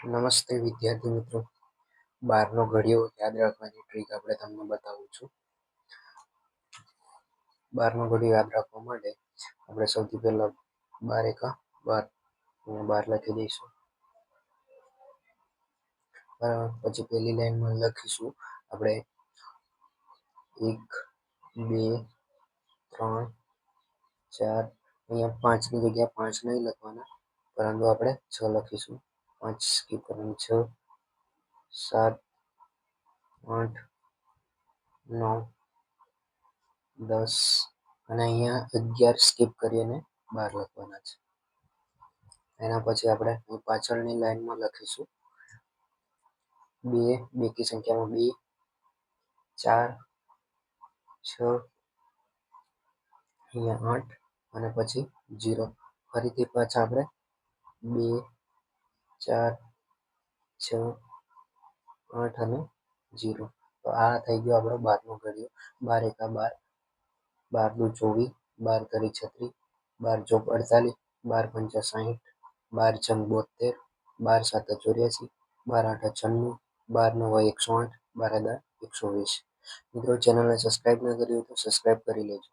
નમસ્તે વિદ્યાર્થી મિત્રો, બારનો ઘડિયો યાદ રાખવાની ટ્રીક આપણે તમને બતાવું છું. બારનો ઘડિયો યાદ રાખવા માટે આપણે સૌથી પહેલા 12 એકા 12 12 લખી દઈશું. પછી પહેલી લાઈનમાં લખીશું આપણે 1 2 3 4. અહીંયા 5 ની જગ્યાએ 5 નહીં લખવાના, પરંતુ આપણે 6 લખીશું. 5 સ્કીપ કરવાનું, 6 7 8 9 10 અને અહીંયા 11 સ્કીપ કરીને 12 લખવાના છે. એના પછી આપણે પાછળની લાઈનમાં લખીશું 2 બેકી સંખ્યામાં 2 4 6 અહીંયા 8 અને પછી 0. ફરીથી પાછા આપણે 2 4 6 8 અને 0. તો આ થઈ ગયો આપણો 12નો ઘડિયો. 12 એકા 12, 12 દુ 24, 12 તરી 36, 12 ચોક 48, 12 પંચા 60, 12 છંગ 72, 12 સાત 84, 12 આઠ 96, 12 નવ 108, 12 દા 120. મિત્રો, ચેનલને સબસ્ક્રાઈબ ન કરી હોય તો સબસ્ક્રાઈબ કરી લેજો.